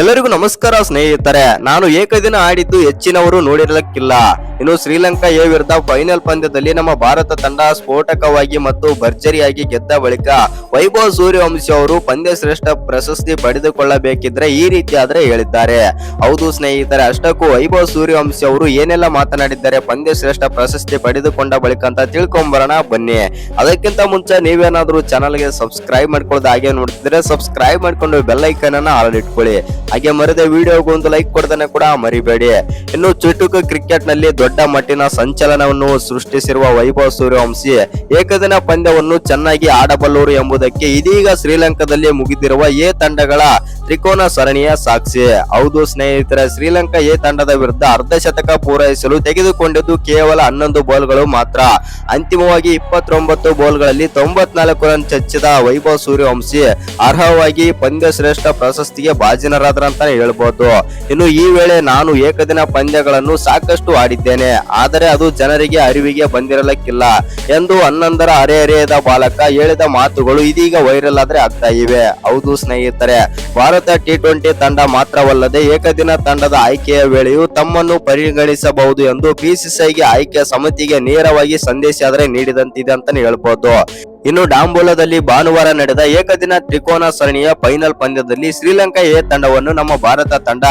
ಎಲ್ಲರಿಗೂ ನಮಸ್ಕಾರ ಸ್ನೇಹಿತರೆ. ನಾನು ಏಕದಿನ ಆಡಿದ್ದು ಹೆಚ್ಚಿನವರು ನೋಡಿರಲಿಕ್ಕಿಲ್ಲ. ಇನ್ನು ಶ್ರೀಲಂಕಾ ಎ ವಿರುದ್ಧ ಫೈನಲ್ ಪಂದ್ಯದಲ್ಲಿ ನಮ್ಮ ಭಾರತ ತಂಡ ಸ್ಫೋಟಕವಾಗಿ ಮತ್ತು ಭರ್ಜರಿಯಾಗಿ ಗೆದ್ದ ಬಳಿಕ ವೈಭವ್ ಸೂರ್ಯವಂಶಿ ಅವರು ಪಂದ್ಯ ಶ್ರೇಷ್ಠ ಪ್ರಶಸ್ತಿ ಪಡೆದುಕೊಳ್ಳಬೇಕಿದ್ರೆ ಈ ರೀತಿ ಆದ್ರೆ ಹೇಳಿದ್ದಾರೆ. ಹೌದು ಸ್ನೇಹಿತರೆ, ಅಷ್ಟಕ್ಕೂ ವೈಭವ್ ಸೂರ್ಯವಂಶಿ ಅವರು ಏನೆಲ್ಲ ಮಾತನಾಡಿದ್ದಾರೆ ಪಂದ್ಯ ಶ್ರೇಷ್ಠ ಪ್ರಶಸ್ತಿ ಪಡೆದುಕೊಂಡ ಬಳಿಕ ಅಂತ ತಿಳ್ಕೊಂಬರೋಣ ಬನ್ನಿ. ಅದಕ್ಕಿಂತ ಮುಂಚೆ ನೀವೇನಾದ್ರೂ ಚಾನಲ್ಗೆ ಸಬ್ಸ್ಕ್ರೈಬ್ ಮಾಡ್ಕೊಳ್ಳೋದು ಹಾಗೆ ನೋಡ್ತಿದ್ರೆ ಸಬ್ಸ್ಕ್ರೈಬ್ ಮಾಡ್ಕೊಂಡು ಬೆಲ್ ಐಕನ್ ಅನ್ನ ಆಲ್ ಇಟ್ಕೊಳ್ಳಿ. ಹಾಗೆ ಮರದ ವಿಡಿಯೋಗೆ ಒಂದು ಲೈಕ್ ಕೊಡೋದನ್ನ ಕೂಡ ಮರಿಬೇಡಿ. ಇನ್ನು ಚುಟುಕು ಕ್ರಿಕೆಟ್ ನಲ್ಲಿ ದೊಡ್ಡ ಮಟ್ಟಿನ ಸಂಚಲನವನ್ನು ಸೃಷ್ಟಿಸಿರುವ ವೈಭವ್ ಸೂರ್ಯವಂಶಿ ಏಕದಿನ ಪಂದ್ಯವನ್ನು ಚೆನ್ನಾಗಿ ಆಡಬಲ್ಲರು ಎಂಬುದಕ್ಕೆ ಇದೀಗ ಶ್ರೀಲಂಕಾದಲ್ಲಿ ಮುಗಿದಿರುವ ಎ ತಂಡಗಳ ತ್ರಿಕೋನ ಸರಣಿಯ ಸಾಕ್ಷಿ. ಹೌದು ಸ್ನೇಹಿತರೆ, ಶ್ರೀಲಂಕಾ ಎ ತಂಡದ ವಿರುದ್ಧ ಅರ್ಧ ಶತಕ ಪೂರೈಸಲು ತೆಗೆದುಕೊಂಡಿದ್ದು ಕೇವಲ 11 ಬಾಲ್ಗಳು ಮಾತ್ರ. ಅಂತಿಮವಾಗಿ 29 ಬಾಲ್ಗಳಲ್ಲಿ 94 ರನ್ ಚಚ್ಚಿದ ವೈಭವ್ ಸೂರ್ಯವಂಶಿ ಅರ್ಹವಾಗಿ ಪಂದ್ಯ ಶ್ರೇಷ್ಠ ಪ್ರಶಸ್ತಿಗೆ ಭಾಜನರಾದ್ರ ಅಂತ ಹೇಳ್ಬೋದು. ಇನ್ನು ಈ ವೇಳೆ ನಾನು ಏಕದಿನ ಪಂದ್ಯಗಳನ್ನು ಸಾಕಷ್ಟು ಆಡಿದ್ದೇನೆ, ಆದರೆ ಅದು ಜನರಿಗೆ ಅರಿವಿಗೆ ಬಂದಿರಲಿಕ್ಕಿಲ್ಲ ಎಂದು 11ರ ಹರೆಹರೆಯದ ಬಾಲಕ ಹೇಳಿದ ಮಾತುಗಳು ಇದೀಗ ವೈರಲ್ ಆದ್ರೆ ಆಗ್ತಾ ಇವೆ. ಹೌದು ಸ್ನೇಹಿತರೆ, ಭಾರತ ಟಿ20 ತಂಡ ಮಾತ್ರವಲ್ಲದೆ ಏಕದಿನ ತಂಡದ ಆಯ್ಕೆಯ ವೇಳೆಯೂ ತಮ್ಮನ್ನು ಪರಿಗಣಿಸಬಹುದು ಎಂದು ಬಿಸಿಸಿಐಗೆ ಆಯ್ಕೆ ಸಮಿತಿಗೆ ನೇರವಾಗಿ ಸಂದೇಶ ಆದ್ರೆ ನೀಡಿದಂತಿದೆ ಅಂತಾನೆ ಹೇಳ್ಬೋದು. ಇನ್ನು ಡಾಂಬೋಲಾದಲ್ಲಿ ಭಾನುವಾರ ನಡೆದ ಏಕದಿನ ತ್ರಿಕೋನ ಸರಣಿಯ ಫೈನಲ್ ಪಂದ್ಯದಲ್ಲಿ ಶ್ರೀಲಂಕಾ ಎ ತಂಡವನ್ನು ನಮ್ಮ ಭಾರತ ತಂಡ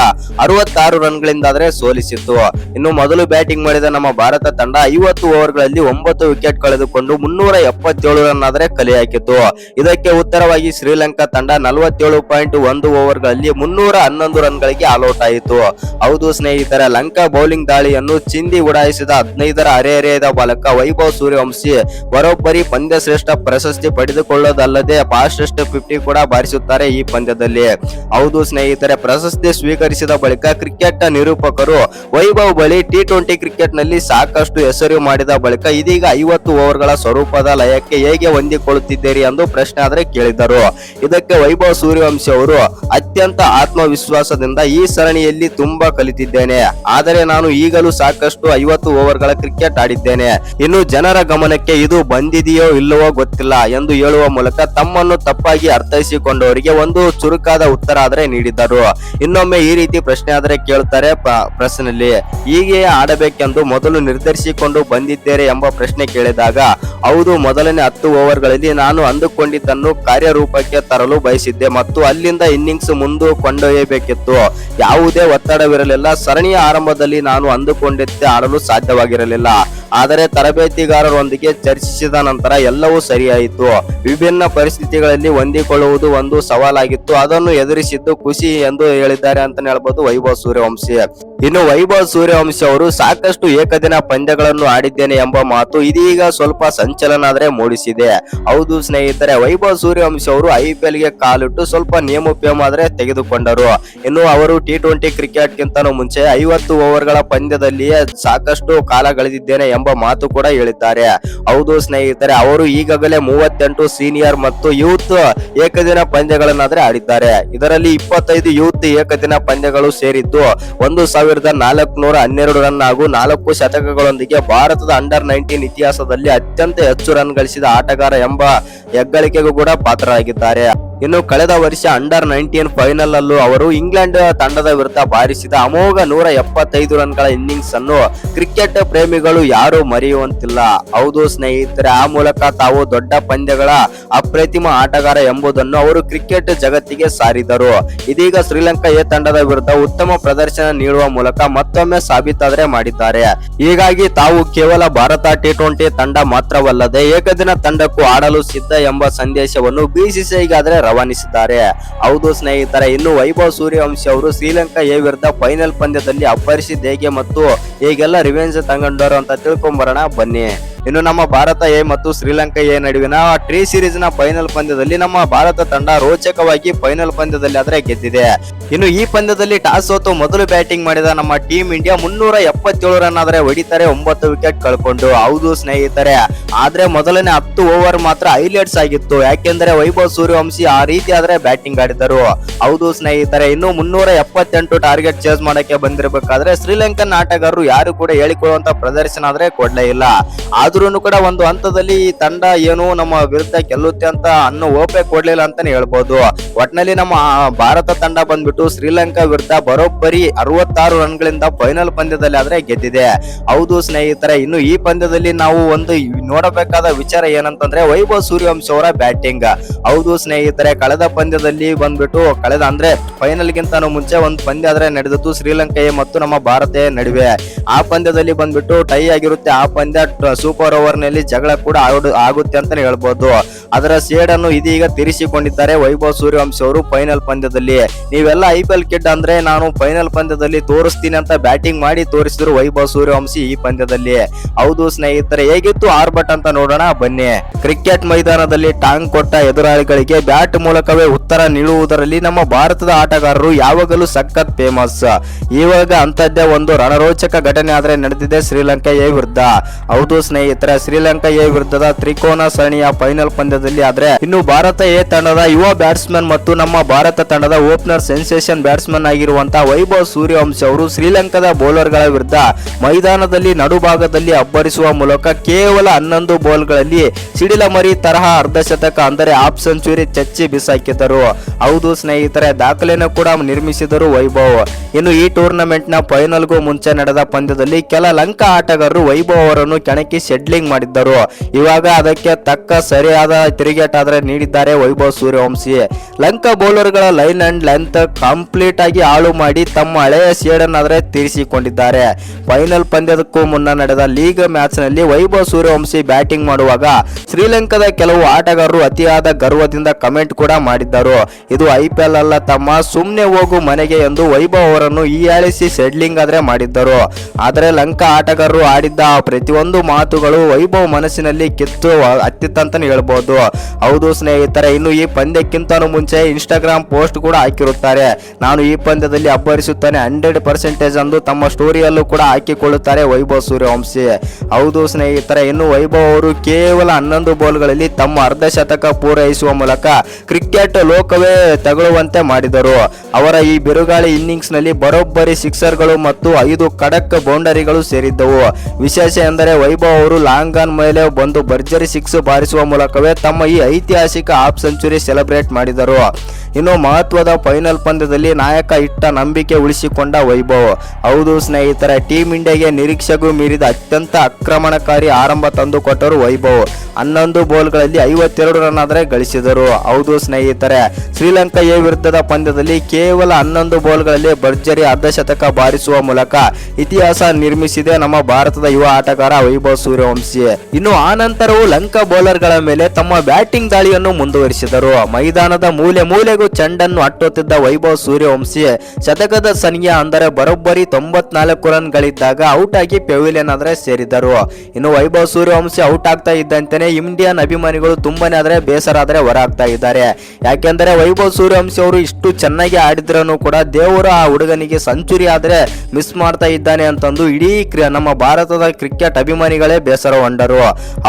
66 ರನ್ಗಳಿಂದಾದ್ರೆ ಸೋಲಿಸಿತ್ತು. ಇನ್ನು ಮೊದಲು ಬ್ಯಾಟಿಂಗ್ ಮಾಡಿದ ನಮ್ಮ ಭಾರತ ತಂಡ 50 ಓವರ್ಗಳಲ್ಲಿ 9 ವಿಕೆಟ್ ಕಳೆದುಕೊಂಡು 377 ರನ್ ಆದ್ರೆ ಕಲೆ ಹಾಕಿತ್ತು. ಇದಕ್ಕೆ ಉತ್ತರವಾಗಿ ಶ್ರೀಲಂಕಾ ತಂಡ 47.1 ಓವರ್ಗಳಲ್ಲಿ 311 ರನ್ಗಳಿಗೆ ಆಲ್ಔಟ್ ಆಯಿತು. ಹೌದು ಸ್ನೇಹಿತರೆ, ಲಂಕಾ ಬೌಲಿಂಗ್ ದಾಳಿಯನ್ನು ಚಿಂದಿ ಉಡಾಯಿಸಿದ 15ರ ಹರೆಹರೆಯದ ಬಾಲಕ ವೈಭವ್ ಸೂರ್ಯವಂಶಿ ಬರೋಬ್ಬರಿ ಪಂದ್ಯ ಶ್ರೇಷ್ಠ ಪ್ರಶಸ್ತಿ ಪಡೆದುಕೊಳ್ಳೋದಲ್ಲದೆ ಫಾಸ್ಟೆಸ್ಟ್ 50 ಕೂಡ ಬಾರಿಸುತ್ತಾರೆ ಈ ಪಂದ್ಯದಲ್ಲಿ. ಹೌದು ಸ್ನೇಹಿತರೆ, ಪ್ರಶಸ್ತಿ ಸ್ವೀಕರಿಸಿದ ಬಳಿಕ ಕ್ರಿಕೆಟ್ ನಿರೂಪಕರು ವೈಭವ್ ಬಳಿ ಟಿ20 ಕ್ರಿಕೆಟ್ ನಲ್ಲಿ ಸಾಕಷ್ಟು ಹೆಸರು ಮಾಡಿದ ಬಳಿಕ ಇದೀಗ 50 ಓವರ್ಗಳ ಸ್ವರೂಪದ ಲಯಕ್ಕೆ ಹೇಗೆ ಹೊಂದಿಕೊಳ್ಳುತ್ತಿದ್ದೀರಿ ಎಂದು ಪ್ರಶ್ನೆ ಆದ್ರೆ ಕೇಳಿದರು. ಇದಕ್ಕೆ ವೈಭವ್ ಸೂರ್ಯವಂಶಿ ಅವರು ಅತ್ಯಂತ ಆತ್ಮವಿಶ್ವಾಸದಿಂದ ಈ ಸರಣಿಯಲ್ಲಿ ತುಂಬಾ ಕಲಿತಿದ್ದೇನೆ, ಆದರೆ ನಾನು ಈಗಲೂ ಸಾಕಷ್ಟು 50 ಓವರ್ಗಳ ಕ್ರಿಕೆಟ್ ಆಡಿದ್ದೇನೆ. ಇನ್ನು ಜನರ ಗಮನಕ್ಕೆ ಇದು ಬಂದಿದೆಯೋ ಇಲ್ಲವೋ ಗೊತ್ತಿಲ್ಲ ಎಂದು ಹೇಳುವ ಮೂಲಕ ತಮ್ಮನ್ನು ತಪ್ಪಾಗಿ ಅರ್ಥೈಸಿಕೊಂಡವರಿಗೆ ಒಂದು ಚುರುಕಾದ ಉತ್ತರ ಆದ್ರೆ ನೀಡಿದರು. ಇನ್ನೊಮ್ಮೆ ಈ ರೀತಿ ಪ್ರಶ್ನೆ ಆದ್ರೆ ಕೇಳ್ತಾರೆ ಪ್ರಶ್ನೆಯಲ್ಲಿ, ಹೀಗೆ ಆಡಬೇಕೆಂದು ಮೊದಲು ನಿರ್ಧರಿಸಿಕೊಂಡು ಬಂದಿದ್ದೇರೆ ಎಂಬ ಪ್ರಶ್ನೆ ಕೇಳಿದಾಗ, ಹೌದು, ಮೊದಲನೇ 10 ಓವರ್ಗಳಲ್ಲಿ ನಾನು ಅಂದುಕೊಂಡಿದ್ದನ್ನು ಕಾರ್ಯರೂಪಕ್ಕೆ ತರಲು ಬಯಸಿದ್ದೆ ಮತ್ತು ಅಲ್ಲಿಂದ ಇನ್ನಿಂಗ್ಸ್ ಮುಂದೆ ಕೊಂಡೊಯ್ಯಬೇಕಿತ್ತು. ಯಾವುದೇ ಒತ್ತಡವಿರಲಿಲ್ಲ. ಸರಣಿಯ ಆರಂಭದಲ್ಲಿ ನಾನು ಅಂದುಕೊಂಡಿದ್ದೆ ಆಡಲು ಸಾಧ್ಯವಾಗಿರಲಿಲ್ಲ, ಆದರೆ ತರಬೇತಿಗಾರರೊಂದಿಗೆ ಚರ್ಚಿಸಿದ ನಂತರ ಎಲ್ಲವೂ ಸರಿಯಾಯಿತು. ವಿಭಿನ್ನ ಪರಿಸ್ಥಿತಿಗಳಲ್ಲಿ ಹೊಂದಿಕೊಳ್ಳುವುದು ಒಂದು ಸವಾಲಾಗಿತ್ತು, ಅದನ್ನು ಎದುರಿಸಿದ್ದು ಖುಷಿ ಎಂದು ಹೇಳಿದ್ದಾರೆ ಅಂತ ಹೇಳ್ಬೋದು ವೈಭವ್ ಸೂರ್ಯವಂಶಿ. ಇನ್ನು ವೈಭವ್ ಸೂರ್ಯವಂಶಿ ಅವರು ಸಾಕಷ್ಟು ಏಕದಿನ ಪಂದ್ಯಗಳನ್ನು ಆಡಿದ್ದೇನೆ ಎಂಬ ಮಾತು ಇದೀಗ ಸ್ವಲ್ಪ ಸಂಚಲನ ಆದ್ರೆ ಮೂಡಿಸಿದೆ. ಹೌದು ಸ್ನೇಹಿತರೆ, ವೈಭವ್ ಸೂರ್ಯವಂಶಿ ಅವರು IPL ಗೆ ಕಾಲಿಟ್ಟು ಸ್ವಲ್ಪ ನೇಮೋಪೇಮ ಆದ್ರೆ ತೆಗೆದುಕೊಂಡರು. ಇನ್ನು ಅವರು ಟಿ20 ಕ್ರಿಕೆಟ್ ಗಿಂತನೂ ಮುಂಚೆ 50 ಓವರ್ಗಳ ಪಂದ್ಯದಲ್ಲಿಯೇ ಸಾಕಷ್ಟು ಕಾಲ ಕಳೆದಿದ್ದೇನೆ ಎಂಬ ಮಾತು ಕೂಡ ಹೇಳಿದ್ದಾರೆ. ಹೌದು ಸ್ನೇಹಿತರೆ, ಅವರು ಈಗಾಗಲೇ 38 ಸೀನಿಯರ್ ಮತ್ತು ಯೂತ್ ಏಕದಿನ ಪಂದ್ಯಗಳನ್ನಾದ್ರೆ ಆಡಿದ್ದಾರೆ. ಇದರಲ್ಲಿ 25 ಯೂತ್ ಏಕದಿನ ಪಂದ್ಯಗಳು ಸೇರಿದ್ದು 1412 ರನ್ ಹಾಗೂ 4 ಶತಕಗಳೊಂದಿಗೆ ಭಾರತದ ಅಂಡರ್-19 ಇತಿಹಾಸದಲ್ಲಿ ಅತ್ಯಂತ ಹೆಚ್ಚು ರನ್ ಗಳಿಸಿದ ಆಟಗಾರ ಎಂಬ ಹೆಗ್ಗಳಿಕೆಗೂ ಕೂಡ ಪಾತ್ರರಾಗಿದ್ದಾರೆ. ಇನ್ನು ಕಳೆದ ವರ್ಷ ಅಂಡರ್-19 ಫೈನಲ್ ಅಲ್ಲೂ ಅವರು ಇಂಗ್ಲೆಂಡ್ ತಂಡದ ವಿರುದ್ಧ ಬಾರಿಸಿದ ಅಮೋಘ 175 ರನ್ಗಳ ಇನ್ನಿಂಗ್ಸ್ ಅನ್ನು ಕ್ರಿಕೆಟ್ ಪ್ರೇಮಿಗಳು ಯಾರು ಮರೆಯುವಂತಿಲ್ಲ. ಹೌದು ಸ್ನೇಹಿತರೆ, ಆ ಮೂಲಕ ತಾವು ದೊಡ್ಡ ಪಂದ್ಯಗಳ ಅಪ್ರತಿಮ ಆಟಗಾರ ಎಂಬುದನ್ನು ಅವರು ಕ್ರಿಕೆಟ್ ಜಗತ್ತಿಗೆ ಸಾರಿದರು. ಇದೀಗ ಶ್ರೀಲಂಕಾ ಎ ತಂಡದ ವಿರುದ್ಧ ಉತ್ತಮ ಪ್ರದರ್ಶನ ನೀಡುವ ಮೂಲಕ ಮತ್ತೊಮ್ಮೆ ಸಾಬೀತಾದ್ರೆ ಮಾಡಿದ್ದಾರೆ. ಹೀಗಾಗಿ ತಾವು ಕೇವಲ ಭಾರತ ಟಿ20 ತಂಡ ಮಾತ್ರವಲ್ಲದೆ ಏಕದಿನ ತಂಡಕ್ಕೂ ಆಡಲು ಸಿದ್ಧ ಎಂಬ ಸಂದೇಶವನ್ನು ಬಿಸಿಸಿಐಗಾದ್ರೆ ರವಾನಿಸಿದ್ದಾರೆ. ಹೌದು ಸ್ನೇಹಿತರೆ, ಇನ್ನು ವೈಭವ್ ಸೂರ್ಯವಂಶಿ ಅವರು ಶ್ರೀಲಂಕಾ ಎ ವಿರುದ್ಧ ಫೈನಲ್ ಪಂದ್ಯದಲ್ಲಿ ಅಪ್ಪರಿಸಿದ ಹೇಗೆ ಮತ್ತು ಹೇಗೆಲ್ಲ ರಿವೆಂಜ್ ತಗೊಂಡರು ಅಂತ ತಿಳ್ಕೊಂಬರೋಣ ಬನ್ನಿ. ಇನ್ನು ನಮ್ಮ ಭಾರತ ಎ ಮತ್ತು ಶ್ರೀಲಂಕಾ ಎ ನಡುವಿನ ಟ್ರೀ ಸೀರೀಸ್ ನ ಫೈನಲ್ ಪಂದ್ಯದಲ್ಲಿ ನಮ್ಮ ಭಾರತ ತಂಡ ರೋಚಕವಾಗಿ ಫೈನಲ್ ಪಂದ್ಯದಲ್ಲಿ ಆದ್ರೆ ಗೆದ್ದಿದೆ. ಇನ್ನು ಈ ಪಂದ್ಯದಲ್ಲಿ ಟಾಸ್ ಸೋತು ಮೊದಲು ಬ್ಯಾಟಿಂಗ್ ಮಾಡಿದ ನಮ್ಮ ಟೀಮ್ ಇಂಡಿಯಾ 377 ರನ್ ಆದ್ರೆ ಹೊಡಿತಾರೆ, 9 ವಿಕೆಟ್ ಕಳ್ಕೊಂಡು. ಹೌದು ಸ್ನೇಹಿತರೆ, ಆದ್ರೆ ಮೊದಲನೇ 10 ಓವರ್ ಮಾತ್ರ ಹೈಲೈಟ್ಸ್ ಆಗಿತ್ತು, ಯಾಕೆಂದ್ರೆ ವೈಭವ್ ಸೂರ್ಯವಂಶಿ ಆ ರೀತಿ ಆದ್ರೆ ಬ್ಯಾಟಿಂಗ್ ಆಡಿದರು. ಹೌದು ಸ್ನೇಹಿತರೆ, ಇನ್ನು 378 ಟಾರ್ಗೆಟ್ ಚೇಸ್ ಮಾಡಕ್ಕೆ ಬಂದಿರಬೇಕಾದ್ರೆ ಶ್ರೀಲಂಕನ್ ಆಟಗಾರರು ಯಾರು ಕೂಡ ಹೇಳಿಕೊಳ್ಳುವಂತ ಪ್ರದರ್ಶನ ಆದ್ರೆ ಕೊಡ್ಲೇ ಇಲ್ಲ. ಆದ್ರೂ ಕೂಡ ಒಂದು ಹಂತದಲ್ಲಿ ಈ ತಂಡ ಏನು ನಮ್ಮ ವಿರುದ್ಧ ಗೆಲ್ಲುತ್ತೆ ಅಂತ ಅನ್ನೋ ಓಪೆ ಕೊಡ್ಲಿಲ್ಲ ಅಂತಾನೆ ಹೇಳ್ಬೋದು. ಒಟ್ನಲ್ಲಿ ನಮ್ಮ ಭಾರತ ತಂಡ ಬಂದ್ಬಿಟ್ಟು ಶ್ರೀಲಂಕಾ ವಿರುದ್ಧ ಬರೋಬ್ಬರಿ 66 ರನ್ಗಳಿಂದ ಫೈನಲ್ ಪಂದ್ಯದಲ್ಲಿ ಆದ್ರೆ ಗೆದ್ದಿದೆ. ಹೌದು ಸ್ನೇಹಿತರೆ, ಇನ್ನು ಈ ಪಂದ್ಯದಲ್ಲಿ ನಾವು ಒಂದು ನೋಡಬೇಕಾದ ವಿಚಾರ ಏನಂತಂದ್ರೆ ವೈಭವ್ ಸೂರ್ಯವಂಶಿ ಅವರ ಬ್ಯಾಟಿಂಗ್. ಹೌದು ಸ್ನೇಹಿತರೆ, ಕಳೆದ ಪಂದ್ಯದಲ್ಲಿ ಬಂದ್ಬಿಟ್ಟು ಅಂದ್ರೆ ಫೈನಲ್ ಗಿಂತ ಮುಂಚೆ ಒಂದು ಪಂದ್ಯ ಆದ್ರೆ ನಡೆದಿತ್ತು ಶ್ರೀಲಂಕಾ ಮತ್ತು ನಮ್ಮ ಭಾರತ ನಡುವೆ. ಆ ಪಂದ್ಯದಲ್ಲಿ ಬಂದ್ಬಿಟ್ಟು ಟೈ ಆಗಿರುತ್ತೆ. ಆ ಪಂದ್ಯ ಸೂಪರ್ ಓವರ್ ನಲ್ಲಿ ಜಗಳ ಕೂಡ ಆಗುತ್ತೆ ಅಂತಾನೆ ಹೇಳ್ಬೋದು. ಅದರ ಸೇಡನ್ನು ಇದೀಗ ತೀರಿಸಿಕೊಂಡಿದ್ದಾರೆ ವೈಭವ್ ಸೂರ್ಯವಂಶಿ ಅವರು ಫೈನಲ್ ಪಂದ್ಯದಲ್ಲಿ. ನೀವೆಲ್ಲ IPL ಕಿಡ್ ಅಂದ್ರೆ ನಾನು ಫೈನಲ್ ಪಂದ್ಯದಲ್ಲಿ ತೋರಿಸ್ತೀನಿ ಅಂತ ಬ್ಯಾಟಿಂಗ್ ಮಾಡಿ ತೋರಿಸಿದ್ರು ವೈಭವ್ ಸೂರ್ಯವಂಶಿ ಈ ಪಂದ್ಯದಲ್ಲಿ. ಹೌದು ಸ್ನೇಹಿತರೆ, ಹೇಗಿತ್ತು ಆರ್ಭಟ ಅಂತ ನೋಡೋಣ ಬನ್ನಿ. ಕ್ರಿಕೆಟ್ ಮೈದಾನದಲ್ಲಿ ಟಾಂಗ್ ಕೊಟ್ಟ ಎದುರಾಳಿಗಳಿಗೆ ಬ್ಯಾಟ್ ಮೂಲಕವೇ ಉತ್ತರ ನೀಡುವುದರಲ್ಲಿ ನಮ್ಮ ಭಾರತದ ಆಟಗಾರರು ಯಾವಾಗಲೂ ಸಖತ್ ಫೇಮಸ್. ಇವಾಗ ಅಂತದ್ದೇ ಒಂದು ರಣರೋಚಕ ಘಟನೆ ಆದ್ರೆ ನಡೆದಿದೆ ಶ್ರೀಲಂಕಾ ಎ ವಿರುದ್ಧ. ಹೌದು ಸ್ನೇಹಿತರೆ, ಶ್ರೀಲಂಕಾ ಎ ವಿರುದ್ಧದ ತ್ರಿಕೋನ ಸರಣಿಯ ಫೈನಲ್ ಪಂದ್ಯದಲ್ಲಿ ಆದ್ರೆ ಇನ್ನು ಭಾರತ ಎ ತಂಡದ ಯುವ ಬ್ಯಾಟ್ಸ್ಮನ್ ಮತ್ತು ನಮ್ಮ ಭಾರತ ತಂಡದ ಓಪನರ್ ಸೆನ್ಸೇಷನ್ ಬ್ಯಾಟ್ಸ್ಮನ್ ಆಗಿರುವಂತಹ ವೈಭವ್ ಸೂರ್ಯವಂಶಿ ಅವರು ಶ್ರೀಲಂಕಾದ ಬೌಲರ್ಗಳ ವಿರುದ್ಧ ಮೈದಾನದಲ್ಲಿ ನಡುಭಾಗದಲ್ಲಿ ಅಬ್ಬರಿಸುವ ಮೂಲಕ ಕೇವಲ 11 ಬಾಲ್ಗಳಲ್ಲಿ ಸಿಡಿಲ ಮರಿ ತರಹ ಅರ್ಧಶತಕ ಅಂದರೆ ಹಾಫ್ ಸೆಂಚುರಿ ಚಚ್ಚಿ ಬಿಸಾಕಿದರು. ಹೌದು ಸ್ನೇಹಿತರೆ, ದಾಖಲೆಯನ್ನು ಕೂಡ ನಿರ್ಮಿಸಿದರು ವೈಭವ್. ಇನ್ನು ಈ ಟೂರ್ನಮೆಂಟ್ ನ ಫೈನಲ್ಗೂ ಮುಂಚೆ ನಡೆದ ಪಂದ್ಯದಲ್ಲಿ ಕೆಲ ಲಂಕಾ ಆಟಗಾರರು ವೈಭವ್ ಅವರನ್ನು ಕೆಣಕಿ ಶೆಡ್ಲಿಂಗ್ ಮಾಡಿದ್ದರು. ಇವಾಗ ಅದಕ್ಕೆ ತಕ್ಕ ಸರಿಯಾದ ತಿರುಗೇಟ ಆದ್ರೆ ನೀಡಿದ್ದಾರೆ ವೈಭವ್ ಸೂರ್ಯವಂಶಿ. ಲಂಕಾ ಬೌಲರ್ಗಳ ಲೈನ್ ಅಂಡ್ ಲೆಂತ್ ಕಂಪ್ಲೀಟ್ ಆಗಿ ಹಾಳು ಮಾಡಿ ತಮ್ಮ ಹಳೆಯ ಸೇಡನ್ನಾದ್ರೆ ತೀರಿಸಿಕೊಂಡಿದ್ದಾರೆ. ಫೈನಲ್ ಪಂದ್ಯಕ್ಕೂ ಮುನ್ನ ನಡೆದ ಲೀಗ್ ಮ್ಯಾಚ್ ನಲ್ಲಿ ವೈಭವ್ ಸೂರ್ಯವಂಶಿ ಬ್ಯಾಟಿಂಗ್ ಮಾಡುವಾಗ ಶ್ರೀಲಂಕಾದ ಕೆಲವು ಆಟಗಾರರು ಅತಿಯಾದ ಗರ್ವದಿಂದ ಕಮೆಂಟ್ ಕೂಡ ಮಾಡಿದ್ದರು. ಇದು IPL ಅಲ್ಲ ತಮ್ಮ, ಸುಮ್ನೆ ಹೋಗು ಮನೆಗೆ ಎಂದು ವೈಭವ್ ಅವರನ್ನು ಹೀಯಾಳಿಸಿ ಸೆಡ್ಲಿಂಗ್ ಆದ್ರೆ ಮಾಡಿದ್ದರು. ಆದರೆ ಲಂಕಾ ಆಟಗಾರರು ಆಡಿದ್ದ ಪ್ರತಿಯೊಂದು ಮಾತುಗಳು ವೈಭವ್ ಮನಸ್ಸಿನಲ್ಲಿ ಕಿತ್ತು ಹತ್ತಿತ್ತಂತಾನೆ ಹೇಳ್ಬೋದು. ಹೌದು ಸ್ನೇಹಿತರೆ, ಇನ್ನು ಈ ಪಂದ್ಯಕ್ಕಿಂತ ಮುಂಚೆ ಇನ್ಸ್ಟಾಗ್ರಾಮ್ ಪೋಸ್ಟ್ ಕೂಡ ಹಾಕಿರುತ್ತಾರೆ. ನಾನು ಈ ಪಂದ್ಯದಲ್ಲಿ ಅಬ್ಬರಿಸುತ್ತಾನೆ 100% ಎಂದು ತಮ್ಮ ಸ್ಟೋರಿಯಲ್ಲೂ ಕೂಡ ಹಾಕಿಕೊಳ್ಳುತ್ತಾರೆ ವೈಭವ್ ಸೂರ್ಯವಂಶಿ. ಹೌದು ಸ್ನೇಹಿತರೆ, ಇನ್ನು ವೈಭವ್ ಅವರು ಕೇವಲ 11 ಬಾಲ್ಗಳಲ್ಲಿ ತಮ್ಮ ಅರ್ಧಶತಕ ಪೂರೈಸುವ ಮೂಲಕ ಕ್ರಿಕೆಟ್ ಲೋಕವೇ ತಗೊಳ್ಳುವಂತೆ ಮಾಡಿದರು. ಅವರ ಈ ಬಿರುಗಾಳಿ ಇನ್ನಿಂಗ್ಸ್ ನಲ್ಲಿ ಬರೋಬ್ಬರಿ ಸಿಕ್ಸರ್ಗಳು ಮತ್ತು 5 ಖಡಕ್ ಬೌಂಡರಿಗಳು ಸೇರಿದ್ದವು. ವಿಶೇಷ ಎಂದರೆ ವೈಭವ್ ಅವರು ಲಾಂಗ್ ಆನ್ ಮೇಲೆ ಬಂದು ಭರ್ಜರಿ 6 ಬಾರಿಸುವ ಮೂಲಕವೇ ತಮ್ಮ ಈ ಐತಿಹಾಸಿಕ ಹಾಫ್ ಸೆಂಚುರಿ ಸೆಲೆಬ್ರೇಟ್ ಮಾಡಿದರು. ಇನ್ನು ಮಹತ್ವದ ಫೈನಲ್ ಪಂದ್ಯದಲ್ಲಿ ನಾಯಕ ಇಟ್ಟ ನಂಬಿಕೆ ಉಳಿಸಿಕೊಂಡ ವೈಭವ್. ಹೌದು ಸ್ನೇಹಿತರೆ, ಟೀಂ ಇಂಡಿಯಾಗೆ ನಿರೀಕ್ಷೆಗೂ ಮೀರಿದ ಅತ್ಯಂತ ಆಕ್ರಮಣಕಾರಿ ಆರಂಭ ತಂದುಕೊಟ್ಟರು ವೈಭವ್. 11 ಬಾಲ್ಗಳಲ್ಲಿ 52 ರನ್ ಆದ್ರೆ ಗಳಿಸಿದರು. ಹೌದು ಸ್ನೇಹಿತರೆ, ಶ್ರೀಲಂಕಾ ಎ ವಿರುದ್ಧದ ಪಂದ್ಯದಲ್ಲಿ ಕೇವಲ 11 ಬಾಲ್ಗಳಲ್ಲಿ ಭರ್ಜರಿ ಅರ್ಧಶತಕ ಬಾರಿಸುವ ಮೂಲಕ ಇತಿಹಾಸ ನಿರ್ಮಿಸಿದೆ ನಮ್ಮ ಭಾರತದ ಯುವ ಆಟಗಾರ ವೈಭವ್ ಸೂರ್ಯವಂಶಿ. ಇನ್ನು ಆನಂತರವೂ ಲಂಕಾ ಬೌಲರ್ಗಳ ಮೇಲೆ ತಮ್ಮ ಬ್ಯಾಟಿಂಗ್ ದಾಳಿಯನ್ನು ಮುಂದುವರಿಸಿದರು. ಮೈದಾನದ ಮೂಲೆ ಮೂಲೆಗೂ ಚೆಂಡನ್ನು ಅಟ್ಟುತ್ತಿದ್ದ ವೈಭವ್ ಸೂರ್ಯವಂಶಿ ಶತಕದ ಸಂಖ್ಯೆ ಅಂದರೆ ಬರೋಬ್ಬರಿ 94 ರನ್ ಗಳಿದ್ದಾಗ ಔಟ್ ಆಗಿ ಪೆವಿಲಿಯನ್ ಆದ್ರೆ ಸೇರಿದರು. ಇನ್ನು ವೈಭವ್ ಸೂರ್ಯವಂಶಿ ಔಟ್ ಆಗ್ತಾ ಇದ್ದಂತೆಯೇ ಇಂಡಿಯನ್ ಅಭಿಮಾನಿಗಳು ತುಂಬಾನೇ ಆದ್ರೆ ಬೇಸರ ಆದ್ರೆ ಹೊರಹಾಗ್ತಾ ಇದ್ದಾರೆ. ಯಾಕೆಂದ್ರೆ ವೈಭವ್ ಸೂರ್ಯವಂಶಿ ಅವರು ಇಷ್ಟು ಚೆನ್ನಾಗಿ ಆಡಿದ್ರೂ ಕೂಡ ದೇವರು ಆ ಹುಡುಗನಿಗೆ ಸೆಂಚುರಿ ಆದ್ರೆ ಮಿಸ್ ಮಾಡ್ತಾ ಇದ್ದಾನೆ ಅಂತಂದು ಇಡೀ ನಮ್ಮ ಭಾರತದ ಕ್ರಿಕೆಟ್ ಅಭಿಮಾನಿಗಳೇ ಬೇಸರಗೊಂಡರು.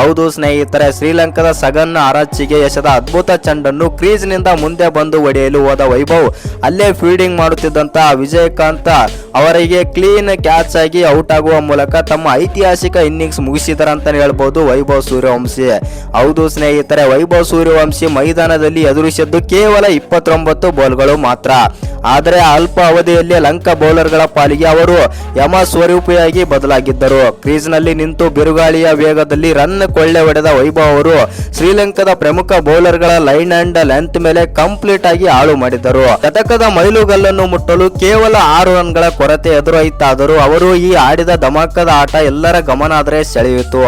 ಹೌದು ಸ್ನೇಹಿತರೆ, ಶ್ರೀಲಂಕಾದ ಸಗನ್ ಆರಾಚಿಗೆ ಎಸೆದ ಅದ್ಭುತ ಚೆಂಡನ್ನು ಕ್ರೀಸ್ ನಿಂದ ಮುಂದೆ ಬಂದು ಹೊಡೆಯಲು ಹೋದ ವೈಭವ್ ಅಲ್ಲೇ ಫೀಲ್ಡಿಂಗ್ ಮಾಡುತ್ತಿದ್ದಂತಹ ವಿಜಯಕಾಂತ್ ಅವರಿಗೆ ಕ್ಲೀನ್ ಕ್ಯಾಚ್ ಆಗಿ ಔಟ್ ಆಗುವ ಮೂಲಕ ತಮ್ಮ ಐತಿಹಾಸಿಕ ಇನ್ನಿಂಗ್ಸ್ ಮುಗಿಸಿದರಂತಾನೆ ಹೇಳ್ಬೋದು ವೈಭವ್ ಸೂರ್ಯವಂಶಿ. ಹೌದು ಸ್ನೇಹಿತರೆ, ವೈಭವ್ ಸೂರ್ಯವಂಶಿ ಮೈದಾನದಲ್ಲಿ ಎದುರಿಸಿದ್ದು ಕೇವಲ 29 ಬಾಲ್ಗಳು ಮಾತ್ರ. ಆದರೆ ಅಲ್ಪ ಅವಧಿಯಲ್ಲಿ ಲಂಕಾ ಬೌಲರ್ಗಳ ಪಾಲಿಗೆ ಅವರು ಯಮ ಸ್ವರೂಪಿಯಾಗಿ ಬದಲಾಗಿದ್ದರು. ಕ್ರೀಸ್ ನಲ್ಲಿ ನಿಂತು ಬಿರುಗಾಳಿಯ ವೇಗದಲ್ಲಿ ರನ್ ಕೊಳ್ಳೆ ಹೊಡೆದ ವೈಭವ್ ಅವರು ಶ್ರೀಲಂಕಾದ ಪ್ರಮುಖ ಬೌಲರ್ಗಳ ಲೈನ್ ಅಂಡ್ ಲೆಂತ್ ಮೇಲೆ ಕಂಪ್ಲೀಟ್ ಆಗಿ ಹಾಳು ಮಾಡಿದರು. ಶತಕದ ಮೈಲುಗಲ್ಲನ್ನು ಮುಟ್ಟಲು ಕೇವಲ 6 ರನ್ಗಳ ಕೊರತೆ ಎದುರಾಯಿತಾದರೂ ಅವರು ಈ ಆಡಿದ ಧಮಾಕದ ಆಟ ಎಲ್ಲರ ಗಮನ ಆದರೆ ಸೆಳೆಯಿತು.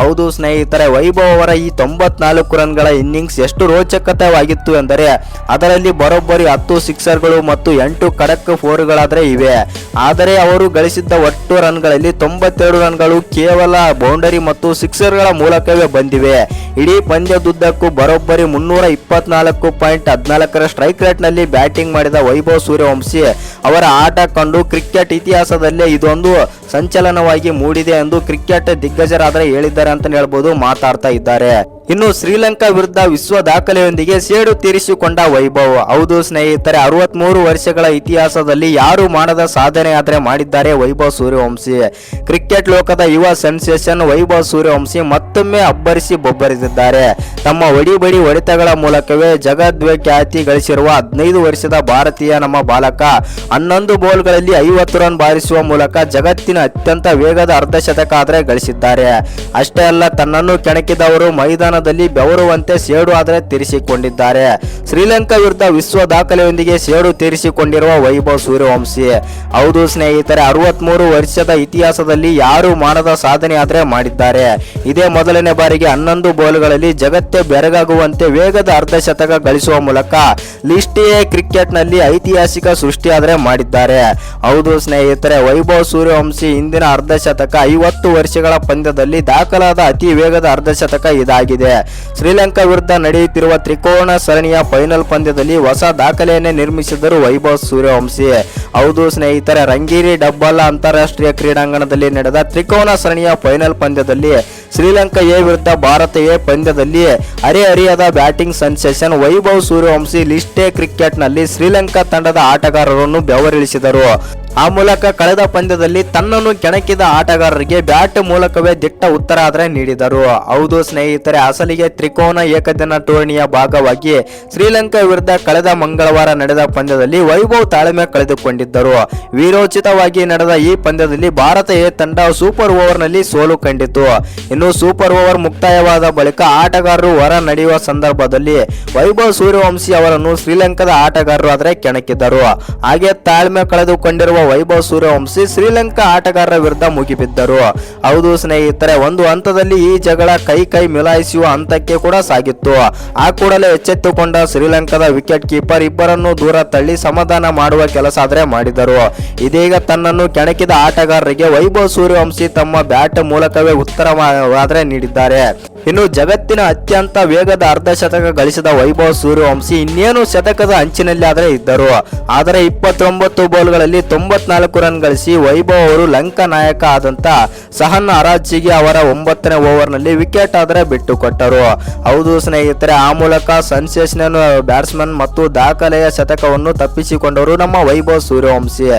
ಹೌದು ಸ್ನೇಹಿತರೆ, ವೈಭವ್ ಅವರ ಈ 94 ರನ್ಗಳ ಇನ್ನಿಂಗ್ಸ್ ಎಷ್ಟು ರೋಚಕತೆವಾಗಿತ್ತು ಎಂದರೆ ಅದರಲ್ಲಿ ಬರೋಬ್ಬರಿ 10 ಸಿಕ್ಸರ್ಗಳು ಮತ್ತು 8 ಖಡಕ್ ಫೋರ್ಗಳಾದ್ರೆ ಇವೆ. ಆದರೆ ಅವರು ಗಳಿಸಿದ್ದ ಒಟ್ಟು ರನ್ಗಳಲ್ಲಿ 92 ರನ್ಗಳು ಕೇವಲ ಬೌಂಡರಿ ಮತ್ತು ಸಿಕ್ಸರ್ಗಳ ಮೂಲಕವೇ ಬಂದಿವೆ. ಇಡೀ ಪಂದ್ಯದುದ್ದಕ್ಕೂ ಬರೋಬ್ಬರಿ 324.14 ಸ್ಟ್ರೈಕ್ ರೇಟ್ ನಲ್ಲಿ ಬ್ಯಾಟಿಂಗ್ ಮಾಡಿದ ವೈಭವ್ ಸೂರ್ಯವಂಶಿ ಅವರ ಆಟ ಕಂಡು ಕ್ರಿಕೆಟ್ ಇತಿಹಾಸದಲ್ಲೇ ಇದೊಂದು ಸಂಚಲನವಾಗಿ ಮೂಡಿದೆ ಎಂದು ಕ್ರಿಕೆಟ್ ದಿಗ್ಗಜರಾದ್ರೆ ಹೇಳಿದ್ದಾರೆ ಅಂತ ಹೇಳ್ಬೋದು, ಮಾತಾಡ್ತಾ ಇದ್ದಾರೆ. ಇನ್ನು ಶ್ರೀಲಂಕಾ ವಿರುದ್ಧ ವಿಶ್ವ ದಾಖಲೆಯೊಂದಿಗೆ ಸೇಡು ತೀರಿಸಿಕೊಂಡ ವೈಭವ್. ಹೌದು ಸ್ನೇಹಿತರೆ, 63 ವರ್ಷಗಳ ಇತಿಹಾಸದಲ್ಲಿ ಯಾರು ಮಾಡದ ಸಾಧನೆ ಆದ್ರೆ ಮಾಡಿದ್ದಾರೆ ವೈಭವ್ ಸೂರ್ಯವಂಶಿ. ಕ್ರಿಕೆಟ್ ಲೋಕದ ಯುವ ಸೆನ್ಸೇಷನ್ ವೈಭವ್ ಸೂರ್ಯವಂಶಿ ಮತ್ತೊಮ್ಮೆ ಅಬ್ಬರಿಸಿ ಬೊಬ್ಬರಿಸಿದ್ದಾರೆ. ತಮ್ಮ ಹೊಡಿಬಡಿ ಹೊಡೆತಗಳ ಮೂಲಕವೇ ಜಗದ್ವಿಖ್ಯಾತಿ ಗಳಿಸಿರುವ 15 ವರ್ಷದ ಭಾರತೀಯ ನಮ್ಮ ಬಾಲಕ 11 ಬಾಲ್ಗಳಲ್ಲಿ 50 ರನ್ ಬಾರಿಸುವ ಮೂಲಕ ಜಗತ್ತಿನ ಅತ್ಯಂತ ವೇಗದ ಅರ್ಧಶತಕ ಆದ್ರೆ ಗಳಿಸಿದ್ದಾರೆ. ಅಷ್ಟೇ ಅಲ್ಲ, ತನ್ನನ್ನು ಕೆಣಕಿದವರು ಮೈದಾನದಲ್ಲಿ ಬೆವರುವಂತೆ ಸೇಡು ಆದರೆ ತೀರಿಸಿಕೊಂಡಿದ್ದಾರೆ. ಶ್ರೀಲಂಕಾ ವಿರುದ್ಧ ವಿಶ್ವ ದಾಖಲೆಯೊಂದಿಗೆ ಸೇಡು ತೀರಿಸಿಕೊಂಡಿರುವ ವೈಭವ್ ಸೂರ್ಯವಂಶಿ. ಹೌದು ಸ್ನೇಹಿತರೆ, 63 ವರ್ಷದ ಇತಿಹಾಸದಲ್ಲಿ ಯಾರು ಮಾಡದ ಸಾಧನೆ ಆದ್ರೆ ಮಾಡಿದ್ದಾರೆ. ಇದೇ ಮೊದಲನೇ ಬಾರಿಗೆ 11 ಬಾಲ್ಗಳಲ್ಲಿ ಜಗತ್ತೇ ಬೆರಗಾಗುವಂತೆ ವೇಗದ ಅರ್ಧಶತಕ ಗಳಿಸುವ ಮೂಲಕ ಲಿಸ್ಟ್ ಎ ಕ್ರಿಕೆಟ್ನಲ್ಲಿ ಐತಿಹಾಸಿಕ ಸೃಷ್ಟಿಯಾದರೆ ಮಾಡಿದ್ದಾರೆ. ಹೌದು ಸ್ನೇಹಿತರೆ, ವೈಭವ್ ಸೂರ್ಯವಂಶಿ ಹಿಂದಿನ ಅರ್ಧಶತಕ 50 ವರ್ಷಗಳ ಪಂದ್ಯದಲ್ಲಿ ದಾಖಲಾದ ಅತಿ ವೇಗದ ಅರ್ಧಶತಕ ಇದಾಗಿದೆ. ಶ್ರೀಲಂಕಾ ವಿರುದ್ಧ ನಡೆಯುತ್ತಿರುವ ತ್ರಿಕೋನ ಸರಣಿಯ ಫೈನಲ್ ಪಂದ್ಯದಲ್ಲಿ ಹೊಸ ದಾಖಲೆಯನ್ನೇ ನಿರ್ಮಿಸಿದರು ವೈಭವ್ ಸೂರ್ಯವಂಶಿ. ಹೌದು ಸ್ನೇಹಿತರೆ, ರಂಗೀರಿ ಡಬ್ಬಾಲ ಅಂತಾರಾಷ್ಟ್ರೀಯ ಕ್ರೀಡಾಂಗಣದಲ್ಲಿ ನಡೆದ ತ್ರಿಕೋನ ಸರಣಿಯ ಫೈನಲ್ ಪಂದ್ಯದಲ್ಲಿ ಶ್ರೀಲಂಕಾ ಎ ವಿರುದ್ಧ ಭಾರತ ಎ ಪಂದ್ಯದಲ್ಲಿ ಹರಿಹರಿಯದ batting sensation Vaibhav Suryavanshi list A ಕ್ರಿಕೆಟ್ನಲ್ಲಿ ಶ್ರೀಲಂಕಾ ತಂಡದ ಆಟಗಾರರನ್ನು ಬೆವರಿಳಿಸಿದರು. ಆ ಮೂಲಕ ಕಳೆದ ಪಂದ್ಯದಲ್ಲಿ ತನ್ನನ್ನು ಕೆಣಕಿದ ಆಟಗಾರರಿಗೆ ಬ್ಯಾಟ್ ಮೂಲಕವೇ ದಿಟ್ಟ ಉತ್ತರ ಆದರೆ ನೀಡಿದರು. ಹೌದು ಸ್ನೇಹಿತರೆ, ಅಸಲಿಗೆ ತ್ರಿಕೋನ ಏಕದಿನ ಟೂರ್ನಿಯ ಭಾಗವಾಗಿ ಶ್ರೀಲಂಕಾ ವಿರುದ್ಧ ಕಳೆದ ಮಂಗಳವಾರ ನಡೆದ ಪಂದ್ಯದಲ್ಲಿ ವೈಭವ್ ತಾಳ್ಮೆ ಕಳೆದುಕೊಂಡಿದ್ದರು. ವೀರೋಚಿತವಾಗಿ ನಡೆದ ಈ ಪಂದ್ಯದಲ್ಲಿ ಭಾರತ ಎ ತಂಡ ಸೂಪರ್ ಓವರ್ನಲ್ಲಿ ಸೋಲು ಕಂಡಿತು. ಇನ್ನು ಸೂಪರ್ ಓವರ್ ಮುಕ್ತಾಯವಾದ ಬಳಿಕ ಆಟಗಾರರು ಹೊರ ನಡೆಯುವ ಸಂದರ್ಭದಲ್ಲಿ ವೈಭವ್ ಸೂರ್ಯವಂಶಿ ಅವರನ್ನು ಶ್ರೀಲಂಕಾದ ಆಟಗಾರರು ಆದರೆ ಕೆಣಕಿದ್ದರು. ಹಾಗೆ ತಾಳ್ಮೆ ಕಳೆದುಕೊಂಡಿರುವ ವೈಭವ್ ಸೂರ್ಯವಂಶಿ ಶ್ರೀಲಂಕಾ ಆಟಗಾರರ ವಿರುದ್ಧ ಮುಗಿಬಿದ್ದರು. ಹೌದು ಸ್ನೇಹಿತರೆ, ಒಂದು ಹಂತದಲ್ಲಿ ಈ ಜಗಳ ಕೈ ಮಿಲಾಯಿಸುವ ಹಂತಕ್ಕೆ ಕೂಡ ಸಾಗಿತ್ತು. ಆ ಕೂಡಲೇ ಎಚ್ಚೆತ್ತುಕೊಂಡ ಶ್ರೀಲಂಕಾದ ವಿಕೆಟ್ ಕೀಪರ್ ಇಬ್ಬರನ್ನು ದೂರ ತಳ್ಳಿ ಸಮಾಧಾನ ಮಾಡುವ ಕೆಲಸ ಆದ್ರೆ ಮಾಡಿದರು. ಇದೀಗ ತನ್ನನ್ನು ಕೆಣಕಿದ ಆಟಗಾರರಿಗೆ ವೈಭವ್ ಸೂರ್ಯವಂಶಿ ತಮ್ಮ ಬ್ಯಾಟ್ ಮೂಲಕವೇ ಉತ್ತರ ಆದ್ರೆ ನೀಡಿದ್ದಾರೆ. ಇನ್ನು ಜಗತ್ತಿನ ಅತ್ಯಂತ ವೇಗದ ಅರ್ಧಶತಕ ಗಳಿಸಿದ ವೈಭವ್ ಸೂರ್ಯವಂಶಿ ಇನ್ನೇನು ಶತಕದ ಅಂಚಿನಲ್ಲಿ ಆದ್ರೆ ಇದ್ದರು. ಆದರೆ 29 ಬಾಲ್ಗಳಲ್ಲಿ 94 ರನ್ ಗಳಿಸಿ ವೈಭವ್ ಅವರು ಲಂಕಾ ನಾಯಕ ಆದಂತ ಸಹನ್ ಅರಾಜಿಗೆ ಅವರ 9ನೇ ಓವರ್ನಲ್ಲಿ ವಿಕೆಟ್ ಆದ್ರೆ ಬಿಟ್ಟುಕೊಟ್ಟರು. ಹೌದು ಸ್ನೇಹಿತರೆ, ಆ ಮೂಲಕ ಸೆನ್ಸೇಷನಲ್ ಬ್ಯಾಟ್ಸ್ಮನ್ ಮತ್ತು ದಾಖಲೆಯ ಶತಕವನ್ನು ತಪ್ಪಿಸಿಕೊಂಡವರು ನಮ್ಮ ವೈಭವ್ ಸೂರ್ಯವಂಶಿ.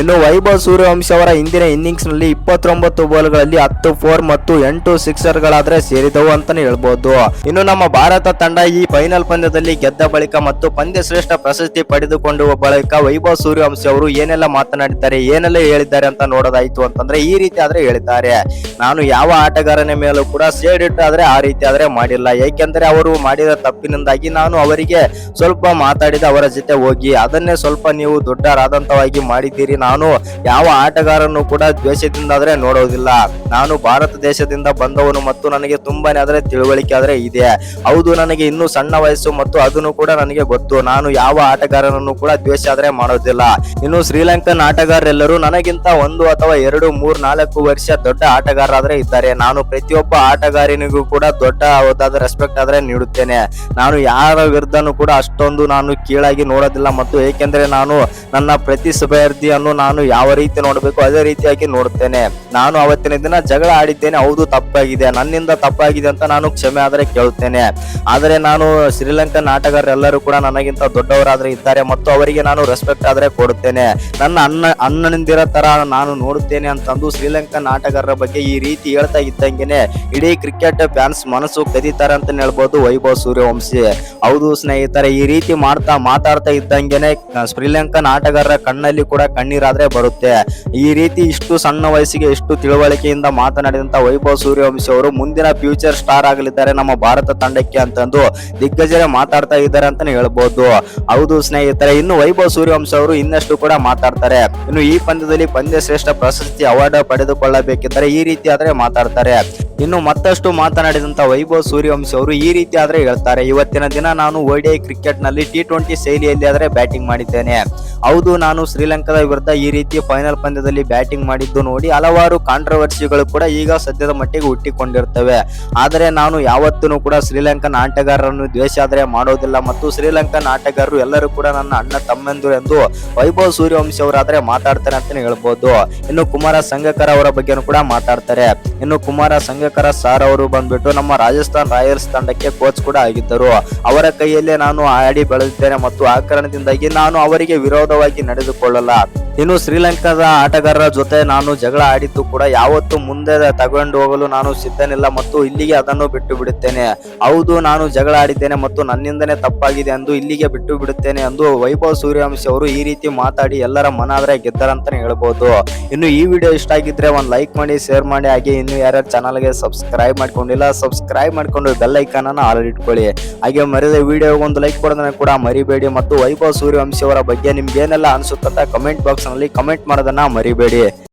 ಇನ್ನು ವೈಭವ್ ಸೂರ್ಯವಂಶಿ ಅವರ ಹಿಂದಿನ ಇನ್ನಿಂಗ್ಸ್ ನಲ್ಲಿ 29 ಬಾಲ್ಗಳಲ್ಲಿ 10 4 ಮತ್ತು 8 ಸಿಕ್ಸರ್ಗಳಾದ್ರೆ ಸೇರಿದವು ಅಂತಾನೆ ಹೇಳ್ಬೋದು. ಇನ್ನು ನಮ್ಮ ಭಾರತ ತಂಡ ಈ ಫೈನಲ್ ಪಂದ್ಯದಲ್ಲಿ ಗೆದ್ದ ಬಳಿಕ ಮತ್ತು ಪಂದ್ಯ ಶ್ರೇಷ್ಠ ಪ್ರಶಸ್ತಿ ಪಡೆದುಕೊಂಡು ಬಳಿಕ ವೈಭವ್ ಸೂರ್ಯವಂಶಿ ಅವರು ಏನೆಲ್ಲ ಮಾತನಾಡಿದ್ದಾರೆ, ಏನೆಲ್ಲ ಹೇಳಿದ್ದಾರೆ ಅಂತ ನೋಡೋದಾಯ್ತು ಅಂತಂದ್ರೆ ಈ ರೀತಿ ಆದ್ರೆ ಹೇಳಿದ್ದಾರೆ. ನಾನು ಯಾವ ಆಟಗಾರನ ಮೇಲೂ ಕೂಡ ಸೇಡಿಟ್ಟು ಆದ್ರೆ ಆ ರೀತಿ ಆದ್ರೆ ಮಾಡಿಲ್ಲ. ಏಕೆಂದರೆ ಅವರು ಮಾಡಿದ ತಪ್ಪಿನಿಂದಾಗಿ ನಾನು ಅವರಿಗೆ ಸ್ವಲ್ಪ ಮಾತಾಡಿದ ಅವರ ಜೊತೆ ಹೋಗಿ ಅದನ್ನೇ ಸ್ವಲ್ಪ ನೀವು ದೊಡ್ಡರಾದಂತವಾಗಿ ಮಾಡಿದ್ದೀರಿ. ನಾನು ಯಾವ ಆಟಗಾರನು ಕೂಡ ದ್ವೇಷದಿಂದ ಆದ್ರೆ ನೋಡೋದಿಲ್ಲ. ನಾನು ಭಾರತ ದೇಶದಿಂದ ಬಂದವನು ಮತ್ತು ನನಗೆ ತುಂಬಾನೇ ಆದ್ರೆ ತಿಳುವಳಿಕೆ ಆದ್ರೆ ಇದೆ. ಹೌದು, ನನಗೆ ಇನ್ನೂ ಸಣ್ಣ ವಯಸ್ಸು ಮತ್ತು ಅದನ್ನು ಕೂಡ ನನಗೆ ಗೊತ್ತು. ನಾನು ಯಾವ ಆಟಗಾರನನ್ನು ಕೂಡ ದ್ವೇಷ ಆದ್ರೆ ಮಾಡೋದಿಲ್ಲ. ಇನ್ನು ಶ್ರೀಲಂಕನ್ ಆಟಗಾರರೆಲ್ಲರೂ ನನಗಿಂತ 1 ಅಥವಾ 2 3 4 ವರ್ಷ ದೊಡ್ಡ ಆಟಗಾರರಾದ್ರೆ ಇದ್ದಾರೆ. ನಾನು ಪ್ರತಿಯೊಬ್ಬ ಆಟಗಾರನಿಗೂ ಕೂಡ ದೊಡ್ಡ ರೆಸ್ಪೆಕ್ಟ್ ಆದ್ರೆ ನೀಡುತ್ತೇನೆ. ನಾನು ಯಾರ ವಿರುದ್ಧನೂ ಕೂಡ ಅಷ್ಟೊಂದು ನಾನು ಕೀಳಾಗಿ ನೋಡೋದಿಲ್ಲ. ಮತ್ತು ಏಕೆಂದ್ರೆ ನಾನು ನನ್ನ ಪ್ರತಿಸ್ಪರ್ಧಿಯನ್ನು ನಾನು ಯಾವ ರೀತಿ ನೋಡಬೇಕು ಅದೇ ರೀತಿಯಾಗಿ ನೋಡುತ್ತೇನೆ. ನಾನು ಅವತ್ತಿನ ದಿನ ಜಗಳ ಆಡಿದ್ದೇನೆ, ಹೌದು ತಪ್ಪಾಗಿದೆ, ನನ್ನಿಂದ ತಪ್ಪಾಗಿದೆ ಅಂತ ನಾನು ಕ್ಷಮೆ ಆದ್ರೆ ಕೇಳುತ್ತೇನೆ. ಆದರೆ ನಾನು ಶ್ರೀಲಂಕನ್ ಆಟಗಾರರೆಲ್ಲರೂ ಕೂಡ ನನಗಿಂತ ದೊಡ್ಡವರಾದ್ರೆ ಇದ್ದಾರೆ ಮತ್ತು ಅವರಿಗೆ ನಾನು ರೆಸ್ಪೆಕ್ಟ್ ಆದ್ರೆ ಕೊಡುತ್ತೇನೆ. ನನ್ನ ಅಣ್ಣನಿಂದಿರೋ ತರ ನಾನು ನೋಡುತ್ತೇನೆ ಅಂತಂದು ಶ್ರೀಲಂಕನ್ ಆಟಗಾರರ ಬಗ್ಗೆ ಈ ರೀತಿ ಹೇಳ್ತಾ ಇದ್ದಂಗೆನೆ ಇಡೀ ಕ್ರಿಕೆಟ್ ಫ್ಯಾನ್ಸ್ ಮನಸ್ಸು ಕದೀತಾರೆ ಅಂತ ಹೇಳ್ಬೋದು ವೈಭವ್ ಸೂರ್ಯವಂಶಿ. ಹೌದು ಸ್ನೇಹಿತರೆ, ಈ ರೀತಿ ಮಾತಾಡ್ತಾ ಇದ್ದಂಗೆನೆ ಶ್ರೀಲಂಕನ್ ಆಟಗಾರರ ಕಣ್ಣಲ್ಲಿ ಕೂಡ ಕಣ್ಣೀರಾದ್ರೆ ಬರುತ್ತೆ. ಈ ರೀತಿ ಇಷ್ಟು ಸಣ್ಣ ವಯಸ್ಸಿಗೆ ಇಷ್ಟು ತಿಳುವಳಿಕೆಯಿಂದ ಮಾತನಾಡಿದಂತ ವೈಭವ್ ಸೂರ್ಯವಂಶಿ ಅವರು ಮುಂದಿನ ಫ್ಯೂಚರ್ ಸ್ಟಾರ್ ಆಗಲಿದ್ದಾರೆ ನಮ್ಮ ಭಾರತ ತಂಡಕ್ಕೆ ಅಂತಂದು ದಿಗ್ಗಜರೇ ಮಾತಾಡ್ತಾ ಇದ್ದಾರೆ ಅಂತಾನೆ ಹೇಳ್ಬೋದು. ಹೌದು ಸ್ನೇಹಿತರೆ, ಇನ್ನು ವೈಭವ್ ಸೂರ್ಯವಂಶಿ ಅವರು ಇನ್ನಷ್ಟು ಕೂಡ ಮಾತಾಡ್ತಾರೆ. ಇನ್ನು ಈ ಪಂದ್ಯದಲ್ಲಿ ಪಂದ್ಯ ಶ್ರೇಷ್ಠ ಪ್ರಶಸ್ತಿ ಅವಾರ್ಡ್ ಪಡೆದುಕೊಳ್ಳಬೇಕಿದ್ದರೆ ಈ ರೀತಿ ಆದ್ರೆ ಮಾತಾಡ್ತಾರೆ. ಇನ್ನು ಮತ್ತಷ್ಟು ಮಾತನಾಡಿದಂತ ವೈಭವ್ ಸೂರ್ಯವಂಶಿ ಅವರು ಈ ರೀತಿ ಆದ್ರೆ ಹೇಳ್ತಾರೆ, ಇವತ್ತಿನ ದಿನ ನಾನು ODI ಕ್ರಿಕೆಟ್ ನಲ್ಲಿ T20 ಶೈಲಿಯಲ್ಲಿ ಆದ್ರೆ ಬ್ಯಾಟಿಂಗ್ ಮಾಡಿದ್ದೇನೆ. ಹೌದು, ನಾನು ಶ್ರೀಲಂಕಾದ ವಿರುದ್ಧ ಈ ರೀತಿ ಫೈನಲ್ ಪಂದ್ಯದಲ್ಲಿ ಬ್ಯಾಟಿಂಗ್ ಮಾಡಿದ್ದು ನೋಡಿ ಹಲವಾರು ಕಾಂಟ್ರವರ್ಸಿಗಳು ಕೂಡ ಈಗ ಸದ್ಯದ ಮಟ್ಟಿಗೆ ಹುಟ್ಟಿಕೊಂಡಿರ್ತವೆ. ಆದರೆ ನಾನು ಯಾವತ್ತೂ ಕೂಡ ಶ್ರೀಲಂಕನ್ ಆಟಗಾರರನ್ನು ದ್ವೇಷ ಆದ್ರೆ ಮಾಡೋದಿಲ್ಲ ಮತ್ತು ಶ್ರೀಲಂಕನ್ ಆಟಗಾರರು ಎಲ್ಲರೂ ಕೂಡ ನನ್ನ ಅಣ್ಣ ತಮ್ಮೆಂದು ಎಂದು ವೈಭವ್ ಸೂರ್ಯವಂಶಿ ಅವರಾದ್ರೆ ಮಾತಾಡ್ತಾರೆ ಅಂತಾನೆ ಹೇಳ್ಬೋದು. ಇನ್ನು ಕುಮಾರ ಸಂಗಕ್ಕರ ಅವರ ಬಗ್ಗೆನೂ ಕೂಡ ಮಾತಾಡ್ತಾರೆ. ಇನ್ನು ಕುಮಾರ ಸಂಗಕ್ಕರ ಚಂದ್ರಶೇಖರ ಸಾರ್ ಅವರು ಬಂದ್ಬಿಟ್ಟು ನಮ್ಮ ರಾಜಸ್ಥಾನ್ ರಾಯಲ್ಸ್ ತಂಡಕ್ಕೆ ಕೋಚ್ ಕೂಡ ಆಗಿದ್ದರು. ಅವರ ಕೈಯಲ್ಲೇ ನಾನು ಆಡಿ ಬೆಳೆದಿದ್ದೇನೆ ಮತ್ತು ಆ ಕಾರಣದಿಂದಾಗಿ ನಾನು ಅವರಿಗೆ ವಿರೋಧವಾಗಿ ನಡೆದುಕೊಳ್ಳಲ್ಲ. ಇನ್ನು ಶ್ರೀಲಂಕಾದ ಆಟಗಾರರ ಜೊತೆ ನಾನು ಜಗಳ ಆಡಿದ್ದು ಕೂಡ ಯಾವತ್ತೂ ಮುಂದೆ ತಗೊಂಡು ಹೋಗಲು ನಾನು ಸಿದ್ಧನಿಲ್ಲ ಮತ್ತು ಇಲ್ಲಿಗೆ ಅದನ್ನು ಬಿಟ್ಟು ಬಿಡುತ್ತೇನೆ. ಹೌದು, ನಾನು ಜಗಳ ಆಡಿದ್ದೇನೆ ಮತ್ತು ನನ್ನಿಂದನೇ ತಪ್ಪಾಗಿದೆ ಎಂದು ಇಲ್ಲಿಗೆ ಬಿಟ್ಟು ಬಿಡುತ್ತೇನೆ ಎಂದು ವೈಭವ್ ಸೂರ್ಯವಂಶಿ ಅವರು ಈ ರೀತಿ ಮಾತಾಡಿ ಎಲ್ಲರ ಮನಾದ್ರೆ ಗೆದ್ದರಂತಾನೆ ಹೇಳ್ಬೋದು. ಇನ್ನು ಈ ವಿಡಿಯೋ ಇಷ್ಟ ಆಗಿದ್ರೆ ಒಂದು ಲೈಕ್ ಮಾಡಿ, ಶೇರ್ ಮಾಡಿ, ಹಾಗೆ ಇನ್ನು ಯಾರ್ಯಾರು ಚಾನಲ್ಗೆ ಸಬ್ಸ್ಕ್ರೈಬ್ ಮಾಡ್ಕೊಂಡಿಲ್ಲ ಸಬ್ಸ್ಕ್ರೈಬ್ ಮಾಡ್ಕೊಂಡು ಬೆಲ್ ಐಕಾನ್ ಅನ್ನು ಆಲ್ ಇಟ್ಕೊಳ್ಳಿ. ಹಾಗೆ ಮರಿದ ವಿಡಿಯೋಗೆ ಒಂದು ಲೈಕ್ ಕೊಡೋದನ್ನ ಕೂಡ ಮರಿಬೇಡಿ ಮತ್ತು ವೈಭವ್ ಸೂರ್ಯವಂಶಿ ಅವರ ಬಗ್ಗೆ ನಿಮ್ಗೆ ಏನೆಲ್ಲ ಅನ್ಸುತ್ತ ಕಮೆಂಟ್ ಬಾಕ್ಸ್ ನಲ್ಲಿ ಕಮೆಂಟ್ ಮಾಡೋದನ್ನ ಮರಿಬೇಡಿ.